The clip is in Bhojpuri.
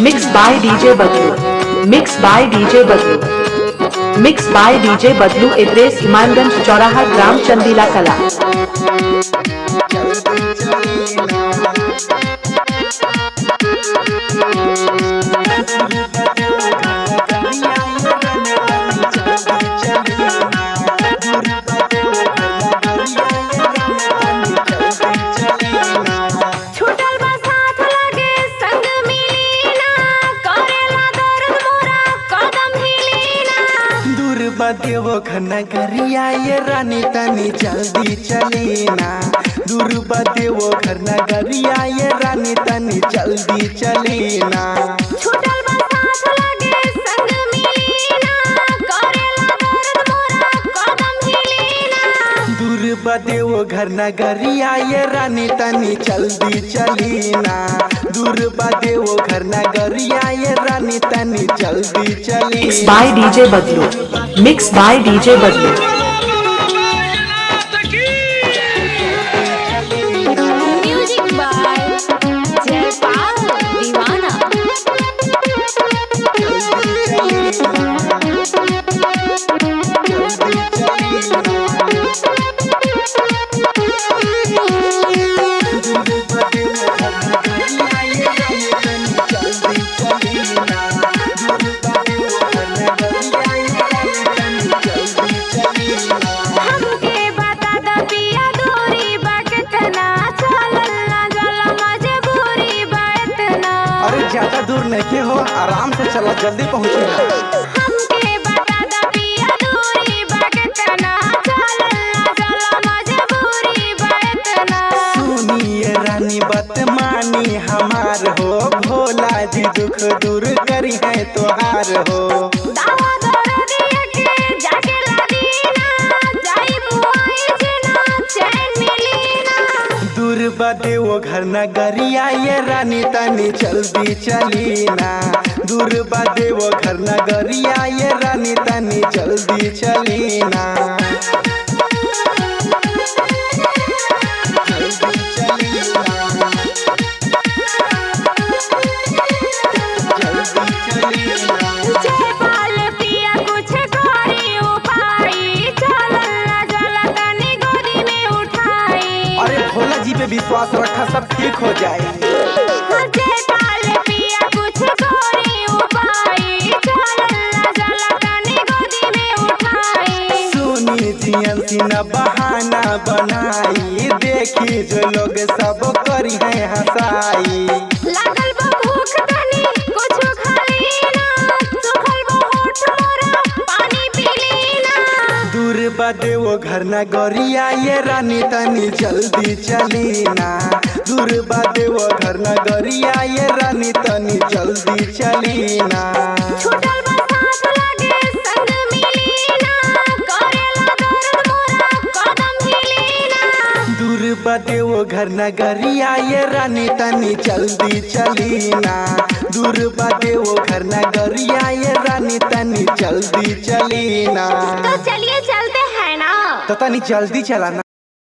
Mixed by DJ Badlu. Mixed by DJ Badlu. Mixed by DJ Badlu. Address Imanganj चौराहा ग्राम चंदीला कला। देवो घना गरिया ये रानी तनी जल्दी चलीना। दूर देवो घना गरिया ये रानी तनी जल्दी चलीना। छूटल बा साथ लागे संग मिलीना, करेला दर्द मोरा कदम हिलीना। दूर देवो घना गरिया ये रानी तनी जल्दी चलीना। दूर देवो घना गरिया ये रानी तनी जल्दी चलीना। Mixed by DJ Badlu. Mixed by DJ Badlu. Music by Jaipal Deewana. ज्यादा दूर नहीं हो, आराम से चला, जल्दी पहुँचेगा। हमके बता दा पिया दूरी बा कितना, चलना चला मजबूरी बा इतना। सुनिए रानी बात मानी हमार हो, भोला जी दुख दूर करी है तोहार हो। दावा दर्दिया के जाके ला दीना, जाई बुआई जिना चैन मिलीना। दूर देवो घर न गरिया ये रानी तनी जल्दी चलीना। दूर देवो घर न गरिया ये रानी तनी जल्दी चलीना। जयपाल पिया कुछ करी उपाय, चलना चला तनी गोदी में उठाई। अरे भोला जी पे विश्वास रखा, सब ठीक हो जाएगी। जयपाल पिया कुछ करी उपाय, चलना चला तनी गोदी में उठाई। सुनी जियन सीना बहाना बनाई, देखी जो लोग सब करी है हंसाई। लागल बा भूख तनी कुछ खा लीना, सुखल बा होठ मोरा पानी पी लीना। दूर देवो घर न गरिया ये रानी तनी जल्दी चलीना। दूर देवो घर न गरिया ये रानी तनी जल्दी चलीना। छूटल बा साथ लागे संग मिलीना, करेला दर्द मोरा कदम हिलीना। दूर देवो घर न गरिया ये रानी तनी जल्दी चलीना। दूर देवो घर न गरिया ये रानी तनी जल्दी चलीना। तो चलिए चलते हैं ना। तो तनी जल्दी चलाना।